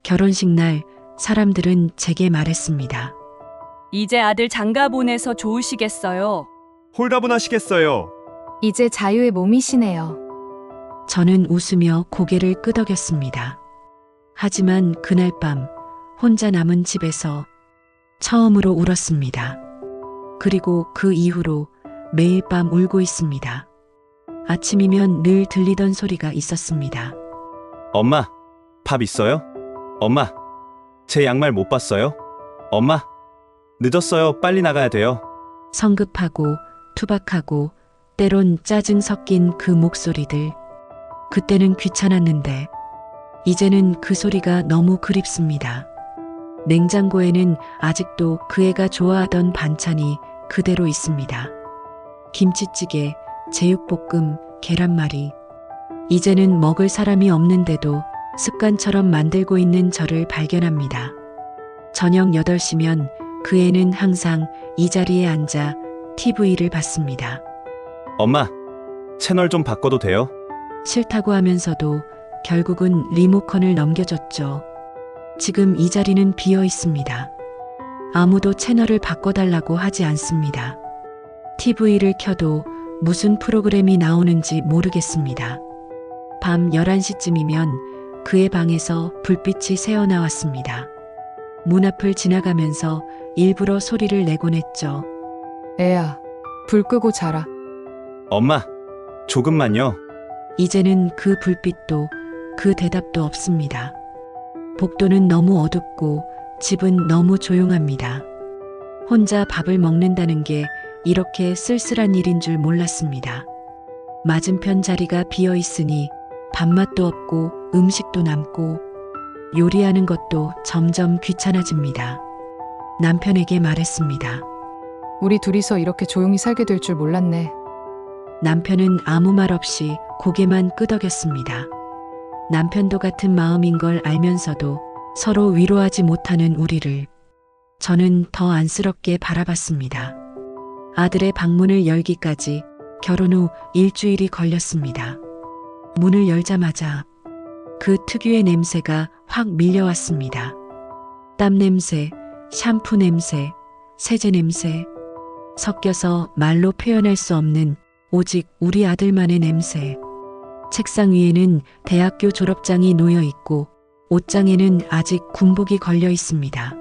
결혼식 날 사람들은 제게 말했습니다. 이제 아들 장가 보내서 좋으시겠어요. 홀가분하시겠어요. 이제 자유의 몸이시네요. 저는 웃으며 고개를 끄덕였습니다. 하지만 그날 밤 혼자 남은 집에서 처음으로 울었습니다. 그리고 그 이후로 매일 밤 울고 있습니다. 아침이면 늘 들리던 소리가 있었습니다. 엄마, 밥 있어요? 엄마, 제 양말 못 봤어요? 엄마, 늦었어요. 빨리 나가야 돼요. 성급하고 투박하고 때론 짜증 섞인 그 목소리들. 그때는 귀찮았는데 이제는 그 소리가 너무 그립습니다. 냉장고에는 아직도 그 애가 좋아하던 반찬이 그대로 있습니다. 김치찌개, 제육볶음, 계란말이. 이제는 먹을 사람이 없는데도 습관처럼 만들고 있는 저를 발견합니다. 저녁 8시면 그 애는 항상 이 자리에 앉아 TV를 봤습니다. 엄마, 채널 좀 바꿔도 돼요? 싫다고 하면서도 결국은 리모컨을 넘겨줬죠. 지금 이 자리는 비어 있습니다. 아무도 채널을 바꿔달라고 하지 않습니다. TV를 켜도 무슨 프로그램이 나오는지 모르겠습니다. 밤 11시쯤이면 그의 방에서 불빛이 새어나왔습니다. 문 앞을 지나가면서 일부러 소리를 내곤 했죠. 애야, 불 끄고 자라. 엄마, 조금만요. 이제는 그 불빛도 그 대답도 없습니다. 복도는 너무 어둡고 집은 너무 조용합니다. 혼자 밥을 먹는다는 게 이렇게 쓸쓸한 일인 줄 몰랐습니다. 맞은편 자리가 비어 있으니 밥맛도 없고 음식도 남고 요리하는 것도 점점 귀찮아집니다. 남편에게 말했습니다. 우리 둘이서 이렇게 조용히 살게 될 줄 몰랐네. 남편은 아무 말 없이 고개만 끄덕였습니다. 남편도 같은 마음인 걸 알면서도 서로 위로하지 못하는 우리를 저는 더 안쓰럽게 바라봤습니다. 아들의 방문을 열기까지 결혼 후 일주일이 걸렸습니다. 문을 열자마자 그 특유의 냄새가 확 밀려왔습니다. 땀 냄새, 샴푸 냄새, 세제 냄새, 섞여서 말로 표현할 수 없는 오직 우리 아들만의 냄새. 책상 위에는 대학교 졸업장이 놓여 있고 옷장에는 아직 군복이 걸려 있습니다.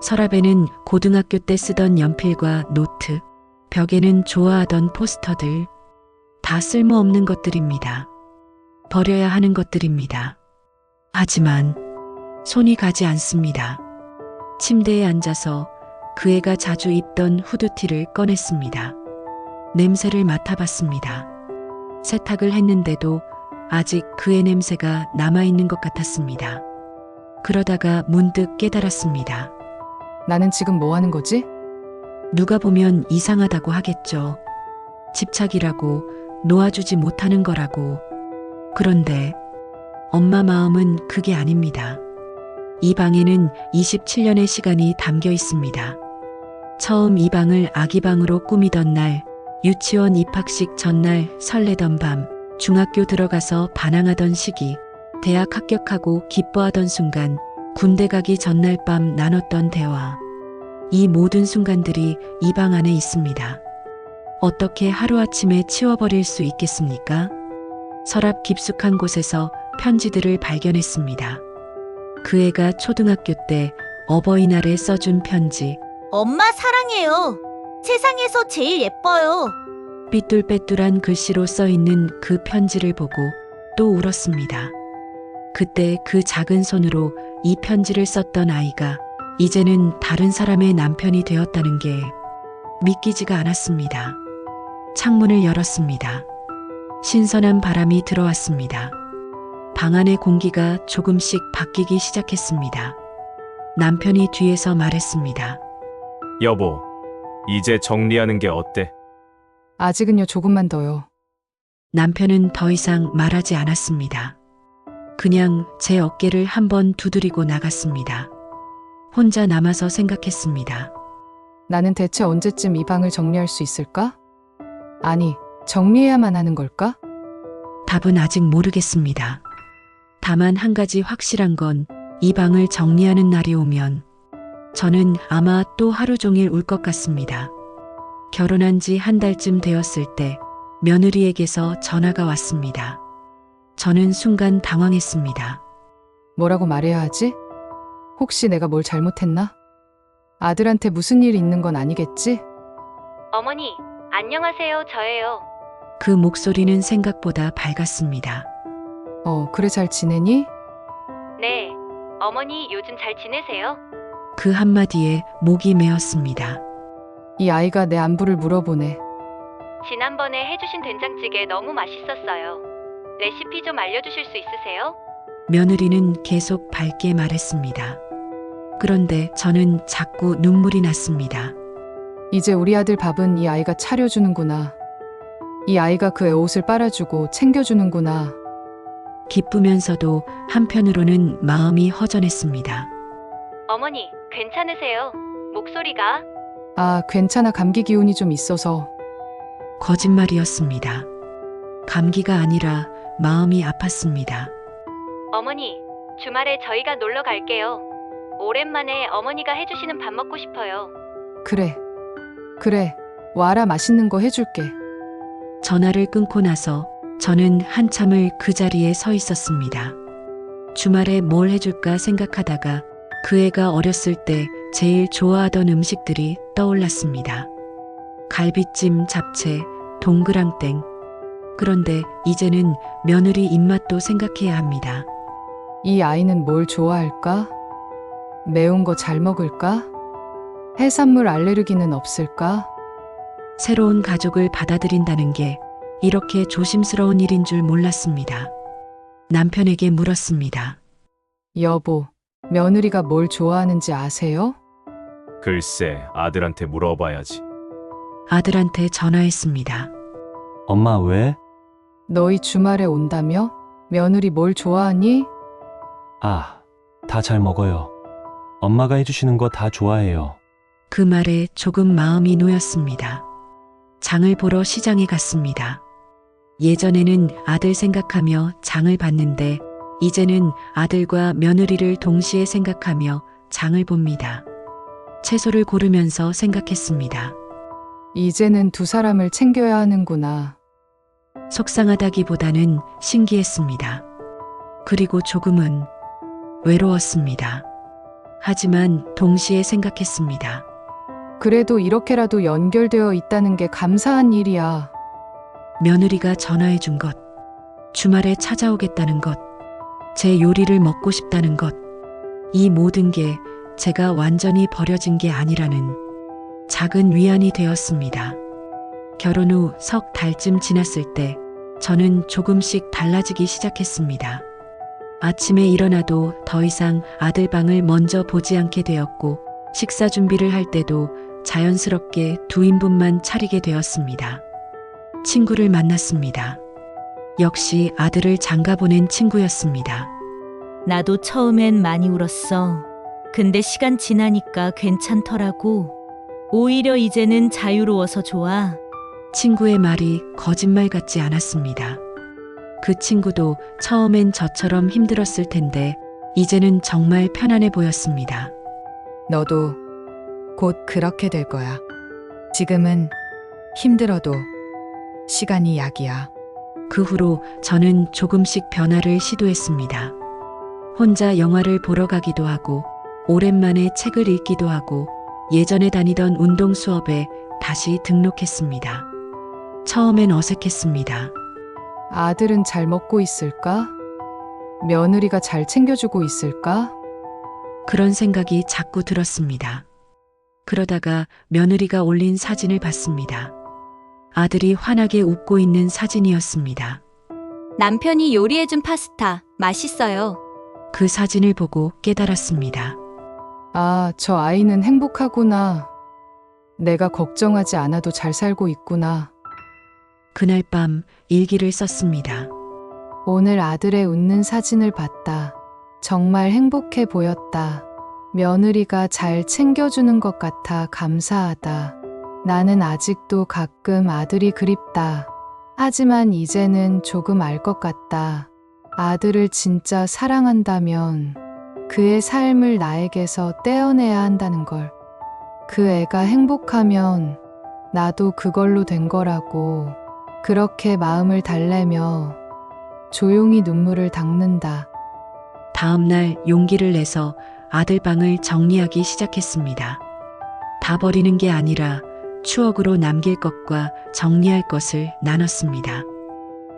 서랍에는 고등학교 때 쓰던 연필과 노트, 벽에는 좋아하던 포스터들. 다 쓸모없는 것들입니다. 버려야 하는 것들입니다. 하지만 손이 가지 않습니다. 침대에 앉아서 그 애가 자주 입던 후드티를 꺼냈습니다. 냄새를 맡아봤습니다. 세탁을 했는데도 아직 그의 냄새가 남아있는 것 같았습니다. 그러다가 문득 깨달았습니다. 나는 지금 뭐 하는 거지? 누가 보면 이상하다고 하겠죠. 집착이라고, 놓아주지 못하는 거라고. 그런데 엄마 마음은 그게 아닙니다. 이 방에는 27년의 시간이 담겨 있습니다. 처음 이 방을 아기방으로 꾸미던 날, 유치원 입학식 전날 설레던 밤, 중학교 들어가서 반항하던 시기, 대학 합격하고 기뻐하던 순간, 군대 가기 전날 밤 나눴던 대화. 이 모든 순간들이 이 방 안에 있습니다. 어떻게 하루아침에 치워버릴 수 있겠습니까? 서랍 깊숙한 곳에서 편지들을 발견했습니다. 그 애가 초등학교 때 어버이날에 써준 편지. 엄마 사랑해요. 세상에서 제일 예뻐요. 삐뚤빼뚤한 글씨로 써있는 그 편지를 보고 또 울었습니다. 그때 그 작은 손으로 이 편지를 썼던 아이가 이제는 다른 사람의 남편이 되었다는 게 믿기지가 않았습니다. 창문을 열었습니다. 신선한 바람이 들어왔습니다. 방 안의 공기가 조금씩 바뀌기 시작했습니다. 남편이 뒤에서 말했습니다. 여보, 이제 정리하는 게 어때? 아직은요, 조금만 더요. 남편은 더 이상 말하지 않았습니다. 그냥 제 어깨를 한번 두드리고 나갔습니다. 혼자 남아서 생각했습니다. 나는 대체 언제쯤 이 방을 정리할 수 있을까? 아니, 정리해야만 하는 걸까? 답은 아직 모르겠습니다. 다만 한 가지 확실한 건 이 방을 정리하는 날이 오면 저는 아마 또 하루 종일 울 것 같습니다. 결혼한 지 한 달쯤 되었을 때 며느리에게서 전화가 왔습니다. 저는 순간 당황했습니다. 뭐라고 말해야 하지? 혹시 내가 뭘 잘못했나? 아들한테 무슨 일 있는 건 아니겠지? 어머니, 안녕하세요. 저예요. 그 목소리는 생각보다 밝았습니다. 그래 잘 지내니? 네. 어머니, 요즘 잘 지내세요? 그 한마디에 목이 메었습니다. 이 아이가 내 안부를 물어보네. 지난번에 해주신 된장찌개 너무 맛있었어요. 레시피 좀 알려주실 수 있으세요? 며느리는 계속 밝게 말했습니다. 그런데 저는 자꾸 눈물이 났습니다. 이제 우리 아들 밥은 이 아이가 차려주는구나. 이 아이가 그 애 옷을 빨아주고 챙겨주는구나. 기쁘면서도 한편으로는 마음이 허전했습니다. 어머니, 괜찮으세요? 목소리가? 아, 괜찮아. 감기 기운이 좀 있어서. 거짓말이었습니다. 감기가 아니라 마음이 아팠습니다. 어머니, 주말에 저희가 놀러 갈게요. 오랜만에 어머니가 해주시는 밥 먹고 싶어요. 그래. 와라. 맛있는 거 해줄게. 전화를 끊고 나서 저는 한참을 그 자리에 서 있었습니다. 주말에 뭘 해줄까 생각하다가 그 애가 어렸을 때 제일 좋아하던 음식들이 떠올랐습니다. 갈비찜, 잡채, 동그랑땡. 그런데 이제는 며느리 입맛도 생각해야 합니다. 이 아이는 뭘 좋아할까? 매운 거 잘 먹을까? 해산물 알레르기는 없을까? 새로운 가족을 받아들인다는 게 이렇게 조심스러운 일인 줄 몰랐습니다. 남편에게 물었습니다. 여보, 며느리가 뭘 좋아하는지 아세요? 글쎄, 아들한테 물어봐야지. 아들한테 전화했습니다. 엄마 왜? 너희 주말에 온다며? 며느리 뭘 좋아하니? 아, 다 잘 먹어요. 엄마가 해주시는 거 다 좋아해요. 그 말에 조금 마음이 놓였습니다. 장을 보러 시장에 갔습니다. 예전에는 아들 생각하며 장을 봤는데 이제는 아들과 며느리를 동시에 생각하며 장을 봅니다. 채소를 고르면서 생각했습니다. 이제는 두 사람을 챙겨야 하는구나. 속상하다기보다는 신기했습니다. 그리고 조금은 외로웠습니다. 하지만 동시에 생각했습니다. 그래도 이렇게라도 연결되어 있다는 게 감사한 일이야. 며느리가 전화해 준 것, 주말에 찾아오겠다는 것, 제 요리를 먹고 싶다는 것, 이 모든 게 제가 완전히 버려진 게 아니라는 작은 위안이 되었습니다. 결혼 후 석 달쯤 지났을 때 저는 조금씩 달라지기 시작했습니다. 아침에 일어나도 더 이상 아들 방을 먼저 보지 않게 되었고 식사 준비를 할 때도 자연스럽게 2인분만 차리게 되었습니다. 친구를 만났습니다. 역시 아들을 장가 보낸 친구였습니다. 나도 처음엔 많이 울었어. 근데 시간 지나니까 괜찮더라고. 오히려 이제는 자유로워서 좋아. 친구의 말이 거짓말 같지 않았습니다. 그 친구도 처음엔 저처럼 힘들었을 텐데 이제는 정말 편안해 보였습니다. 너도 곧 그렇게 될 거야. 지금은 힘들어도 시간이 약이야. 그 후로 저는 조금씩 변화를 시도했습니다. 혼자 영화를 보러 가기도 하고 오랜만에 책을 읽기도 하고 예전에 다니던 운동 수업에 다시 등록했습니다. 처음엔 어색했습니다. 아들은 잘 먹고 있을까? 며느리가 잘 챙겨주고 있을까? 그런 생각이 자꾸 들었습니다. 그러다가 며느리가 올린 사진을 봤습니다. 아들이 환하게 웃고 있는 사진이었습니다. 남편이 요리해준 파스타 맛있어요. 그 사진을 보고 깨달았습니다. 아, 저 아이는 행복하구나. 내가 걱정하지 않아도 잘 살고 있구나. 그날 밤 일기를 썼습니다. 오늘 아들의 웃는 사진을 봤다. 정말 행복해 보였다. 며느리가 잘 챙겨주는 것 같아 감사하다. 나는 아직도 가끔 아들이 그립다. 하지만 이제는 조금 알 것 같다. 아들을 진짜 사랑한다면 그의 삶을 나에게서 떼어내야 한다는 걸. 그 애가 행복하면 나도 그걸로 된 거라고. 그렇게 마음을 달래며 조용히 눈물을 닦는다. 다음 날 용기를 내서 아들 방을 정리하기 시작했습니다. 다 버리는 게 아니라 추억으로 남길 것과 정리할 것을 나눴습니다.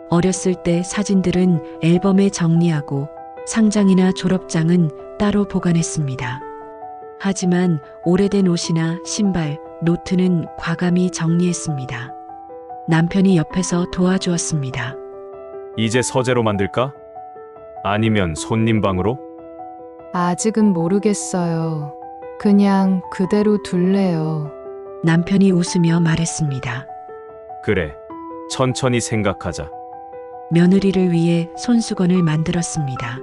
어렸을 때 사진들은 앨범에 정리하고 상장이나 졸업장은 따로 보관했습니다. 하지만 오래된 옷이나 신발, 노트는 과감히 정리했습니다. 남편이 옆에서 도와주었습니다. 이제 서재로 만들까? 아니면 손님 방으로? 아직은 모르겠어요. 그냥 그대로 둘래요. 남편이 웃으며 말했습니다. 그래. 천천히 생각하자. 며느리를 위해 손수건을 만들었습니다.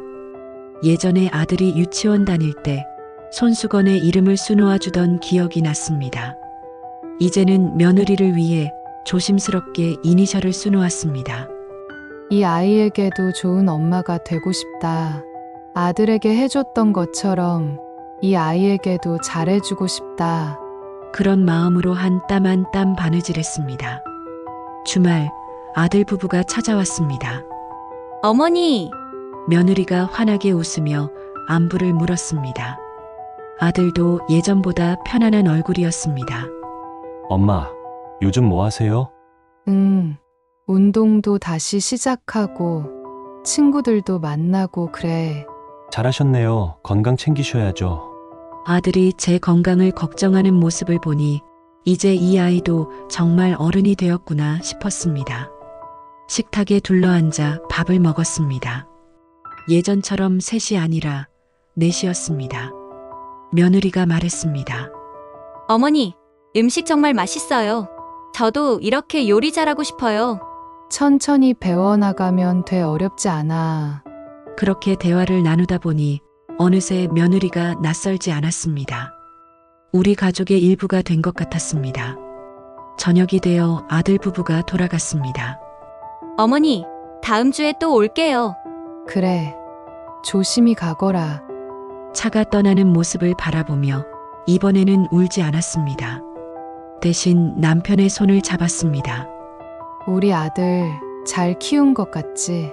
예전에 아들이 유치원 다닐 때 손수건에 이름을 수놓아 주던 기억이 났습니다. 이제는 며느리를 위해 조심스럽게 이니셜을 수놓았습니다. 이 아이에게도 좋은 엄마가 되고 싶다. 아들에게 해줬던 것처럼 이 아이에게도 잘해주고 싶다. 그런 마음으로 한 땀 한 땀 바느질했습니다. 주말 아들 부부가 찾아왔습니다. 어머니, 며느리가 환하게 웃으며 안부를 물었습니다. 아들도 예전보다 편안한 얼굴이었습니다. 엄마, 요즘 뭐 하세요? 운동도 다시 시작하고 친구들도 만나고 그래. 잘하셨네요. 건강 챙기셔야죠. 아들이 제 건강을 걱정하는 모습을 보니 이제 이 아이도 정말 어른이 되었구나 싶었습니다. 식탁에 둘러앉아 밥을 먹었습니다. 예전처럼 셋이 아니라 넷이었습니다. 며느리가 말했습니다. 어머니, 음식 정말 맛있어요. 저도 이렇게 요리 잘하고 싶어요. 천천히 배워나가면 돼. 어렵지 않아. 그렇게 대화를 나누다 보니 어느새 며느리가 낯설지 않았습니다. 우리 가족의 일부가 된 것 같았습니다. 저녁이 되어 아들 부부가 돌아갔습니다. 어머니, 다음 주에 또 올게요. 그래. 조심히 가거라. 차가 떠나는 모습을 바라보며 이번에는 울지 않았습니다. 대신 남편의 손을 잡았습니다. 우리 아들 잘 키운 것 같지?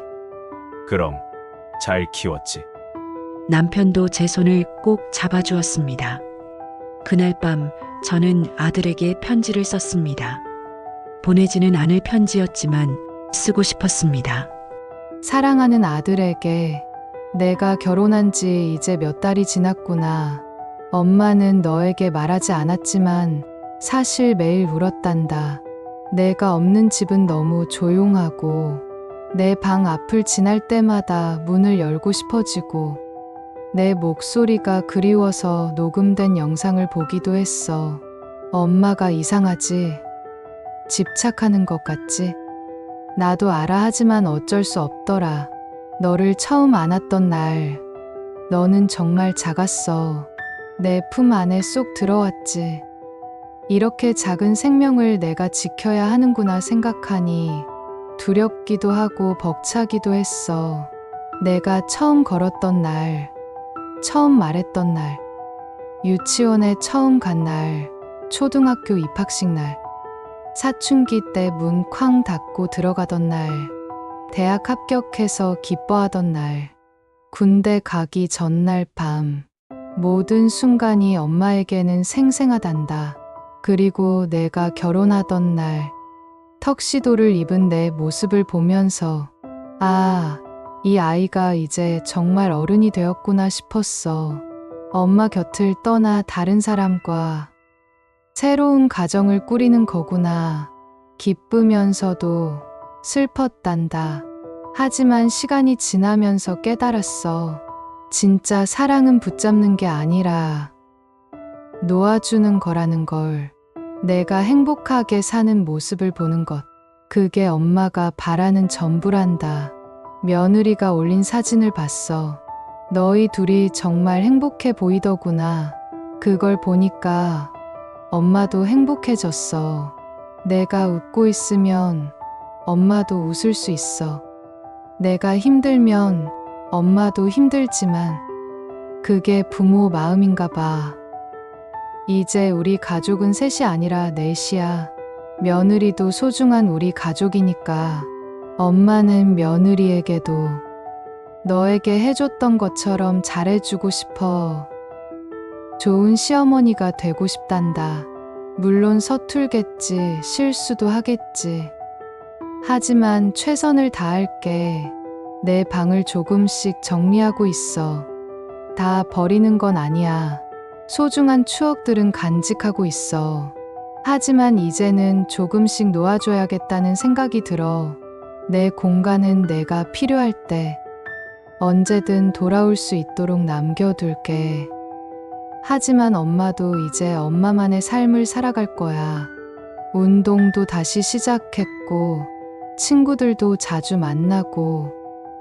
그럼 잘 키웠지. 남편도 제 손을 꼭 잡아주었습니다. 그날 밤 저는 아들에게 편지를 썼습니다. 보내지는 않을 편지였지만 쓰고 싶었습니다. 사랑하는 아들에게 내가 결혼한 지 이제 몇 달이 지났구나. 엄마는 너에게 말하지 않았지만 사실 매일 울었단다. 내가 없는 집은 너무 조용하고 내 방 앞을 지날 때마다 문을 열고 싶어지고 내 목소리가 그리워서 녹음된 영상을 보기도 했어. 엄마가 이상하지? 집착하는 것 같지? 나도 알아. 하지만 어쩔 수 없더라. 너를 처음 안았던 날 너는 정말 작았어. 내 품 안에 쏙 들어왔지. 이렇게 작은 생명을 내가 지켜야 하는구나 생각하니 두렵기도 하고 벅차기도 했어. 내가 처음 걸었던 날, 처음 말했던 날, 유치원에 처음 간 날, 초등학교 입학식 날, 사춘기 때 문 쾅 닫고 들어가던 날, 대학 합격해서 기뻐하던 날, 군대 가기 전날 밤, 모든 순간이 엄마에게는 생생하단다. 그리고 내가 결혼하던 날, 턱시도를 입은 내 모습을 보면서 아, 이 아이가 이제 정말 어른이 되었구나 싶었어. 엄마 곁을 떠나 다른 사람과 새로운 가정을 꾸리는 거구나. 기쁘면서도 슬펐단다. 하지만 시간이 지나면서 깨달았어. 진짜 사랑은 붙잡는 게 아니라 놓아주는 거라는 걸. 내가 행복하게 사는 모습을 보는 것. 그게 엄마가 바라는 전부란다. 며느리가 올린 사진을 봤어. 너희 둘이 정말 행복해 보이더구나. 그걸 보니까 엄마도 행복해졌어. 내가 웃고 있으면 엄마도 웃을 수 있어. 내가 힘들면 엄마도 힘들지만 그게 부모 마음인가 봐. 이제 우리 가족은 셋이 아니라 넷이야. 며느리도 소중한 우리 가족이니까 엄마는 며느리에게도 너에게 해줬던 것처럼 잘해주고 싶어. 좋은 시어머니가 되고 싶단다. 물론 서툴겠지, 실수도 하겠지. 하지만 최선을 다할게. 내 방을 조금씩 정리하고 있어. 다 버리는 건 아니야. 소중한 추억들은 간직하고 있어. 하지만 이제는 조금씩 놓아줘야겠다는 생각이 들어. 내 공간은 내가 필요할 때 언제든 돌아올 수 있도록 남겨둘게. 하지만 엄마도 이제 엄마만의 삶을 살아갈 거야. 운동도 다시 시작했고, 친구들도 자주 만나고,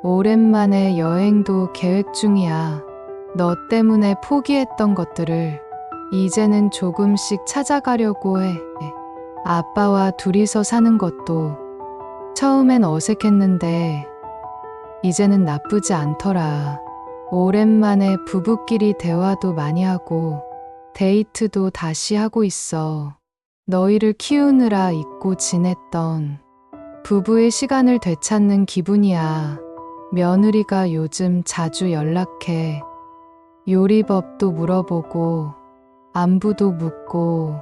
오랜만에 여행도 계획 중이야. 너 때문에 포기했던 것들을 이제는 조금씩 찾아가려고 해. 아빠와 둘이서 사는 것도 처음엔 어색했는데 이제는 나쁘지 않더라. 오랜만에 부부끼리 대화도 많이 하고 데이트도 다시 하고 있어. 너희를 키우느라 잊고 지냈던 부부의 시간을 되찾는 기분이야. 며느리가 요즘 자주 연락해. 요리법도 물어보고 안부도 묻고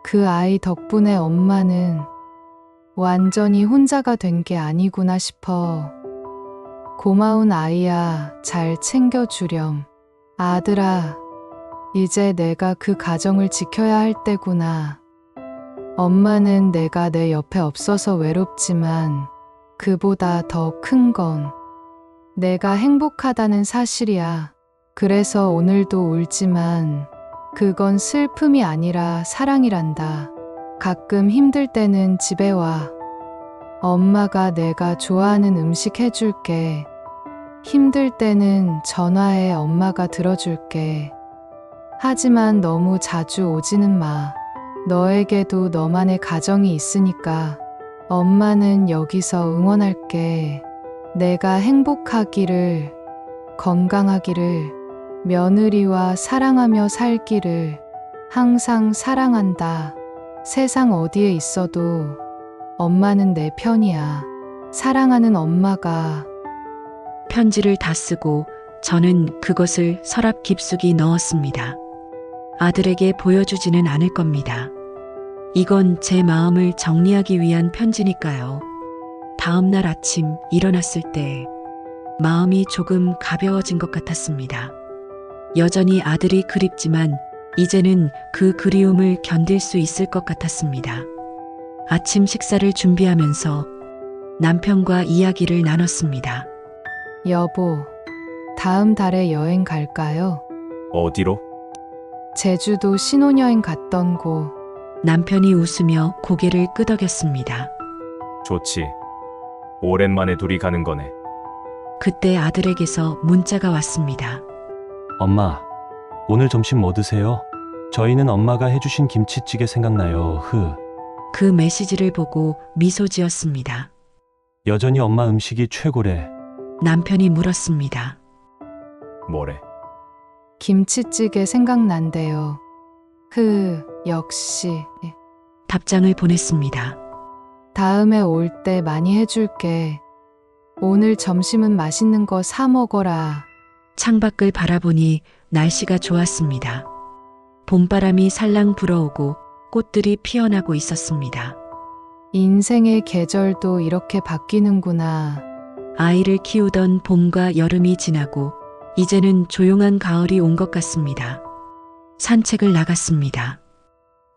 그 아이 덕분에 엄마는 완전히 혼자가 된 게 아니구나 싶어. 고마운 아이야. 잘 챙겨주렴. 아들아, 이제 내가 그 가정을 지켜야 할 때구나. 엄마는 내가 내 옆에 없어서 외롭지만 그보다 더 큰 건 내가 행복하다는 사실이야. 그래서 오늘도 울지만 그건 슬픔이 아니라 사랑이란다. 가끔 힘들 때는 집에 와. 엄마가 내가 좋아하는 음식 해줄게. 힘들 때는 전화해 엄마가 들어줄게. 하지만 너무 자주 오지는 마. 너에게도 너만의 가정이 있으니까 엄마는 여기서 응원할게. 내가 행복하기를, 건강하기를, 며느리와 사랑하며 살기를. 항상 사랑한다. 세상 어디에 있어도 엄마는 내 편이야. 사랑하는 엄마가. 편지를 다 쓰고 저는 그것을 서랍 깊숙이 넣었습니다. 아들에게 보여주지는 않을 겁니다. 이건 제 마음을 정리하기 위한 편지니까요. 다음 날 아침 일어났을 때 마음이 조금 가벼워진 것 같았습니다. 여전히 아들이 그립지만 이제는 그 그리움을 견딜 수 있을 것 같았습니다. 아침 식사를 준비하면서 남편과 이야기를 나눴습니다. 여보, 다음 달에 여행 갈까요? 어디로? 제주도 신혼여행 갔던 곳. 남편이 웃으며 고개를 끄덕였습니다. 좋지. 오랜만에 둘이 가는 거네. 그때 아들에게서 문자가 왔습니다. 엄마, 오늘 점심 뭐 드세요? 저희는 엄마가 해주신 김치찌개 생각나요. 그 메시지를 보고 미소 지었습니다. 여전히 엄마 음식이 최고래. 남편이 물었습니다. 뭐래? 김치찌개 생각난대요. 역시. 답장을 보냈습니다. 다음에 올 때 많이 해줄게. 오늘 점심은 맛있는 거 사 먹어라. 창밖을 바라보니 날씨가 좋았습니다. 봄바람이 살랑 불어오고 꽃들이 피어나고 있었습니다. 인생의 계절도 이렇게 바뀌는구나. 아이를 키우던 봄과 여름이 지나고 이제는 조용한 가을이 온 것 같습니다. 산책을 나갔습니다.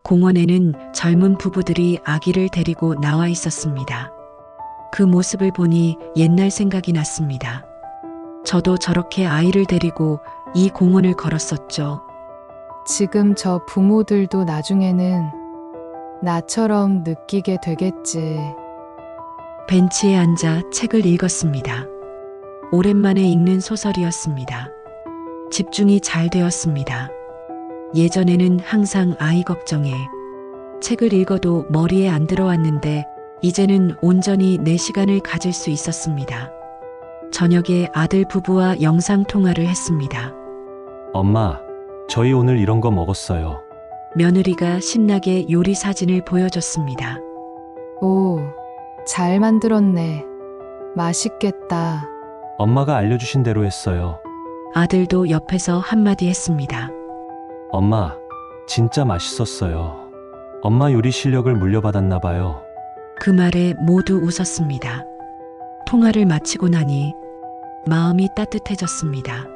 공원에는 젊은 부부들이 아기를 데리고 나와 있었습니다. 그 모습을 보니 옛날 생각이 났습니다. 저도 저렇게 아이를 데리고 이 공원을 걸었었죠. 지금 저 부모들도 나중에는 나처럼 느끼게 되겠지. 벤치에 앉아 책을 읽었습니다. 오랜만에 읽는 소설이었습니다. 집중이 잘 되었습니다. 예전에는 항상 아이 걱정에 책을 읽어도 머리에 안 들어왔는데 이제는 온전히 내 시간을 가질 수 있었습니다. 저녁에 아들 부부와 영상 통화를 했습니다. 엄마, 저희 오늘 이런 거 먹었어요. 며느리가 신나게 요리 사진을 보여줬습니다. 오, 잘 만들었네. 맛있겠다. 엄마가 알려주신 대로 했어요. 아들도 옆에서 한마디 했습니다. 엄마, 진짜 맛있었어요. 엄마 요리 실력을 물려받았나 봐요. 그 말에 모두 웃었습니다. 통화를 마치고 나니 마음이 따뜻해졌습니다.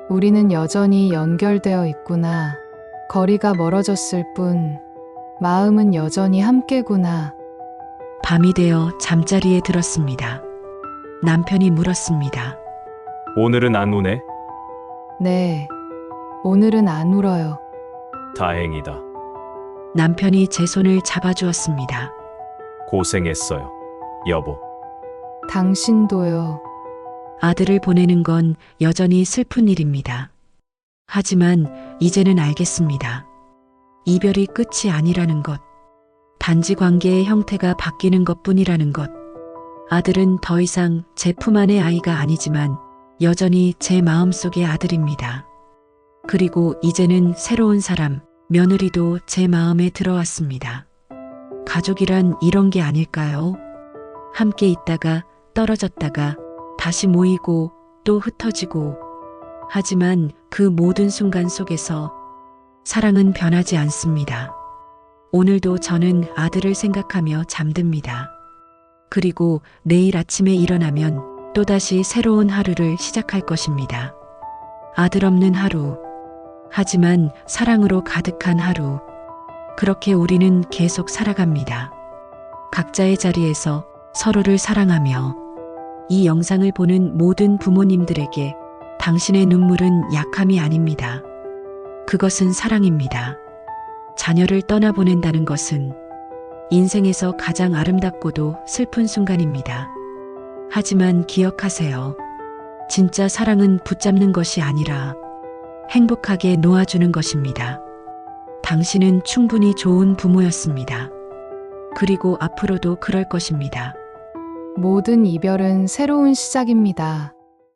우리는 여전히 연결되어 있구나. 거리가 멀어졌을 뿐, 마음은 여전히 함께구나. 밤이 되어 잠자리에 들었습니다. 남편이 물었습니다. 오늘은 안 우네? 네, 오늘은 안 울어요. 다행이다. 남편이 제 손을 잡아주었습니다. 고생했어요. 여보. 당신도요. 아들을 보내는 건 여전히 슬픈 일입니다. 하지만 이제는 알겠습니다. 이별이 끝이 아니라는 것. 단지 관계의 형태가 바뀌는 것 뿐이라는 것. 아들은 더 이상 제 품 안의 아이가 아니지만 여전히 제 마음속의 아들입니다. 그리고 이제는 새로운 사람, 며느리도 제 마음에 들어왔습니다. 가족이란 이런 게 아닐까요? 함께 있다가 떨어졌다가 다시 모이고 또 흩어지고. 하지만 그 모든 순간 속에서 사랑은 변하지 않습니다. 오늘도 저는 아들을 생각하며 잠듭니다. 그리고 내일 아침에 일어나면 또다시 새로운 하루를 시작할 것입니다. 아들 없는 하루. 하지만 사랑으로 가득한 하루. 그렇게 우리는 계속 살아갑니다. 각자의 자리에서 서로를 사랑하며. 이 영상을 보는 모든 부모님들에게 당신의 눈물은 약함이 아닙니다. 그것은 사랑입니다. 자녀를 떠나보낸다는 것은 인생에서 가장 아름답고도 슬픈 순간입니다. 하지만 기억하세요. 진짜 사랑은 붙잡는 것이 아니라 행복하게 놓아주는 것입니다. 당신은 충분히 좋은 부모였습니다. 그리고 앞으로도 그럴 것입니다. 모든 이별은 새로운 시작입니다.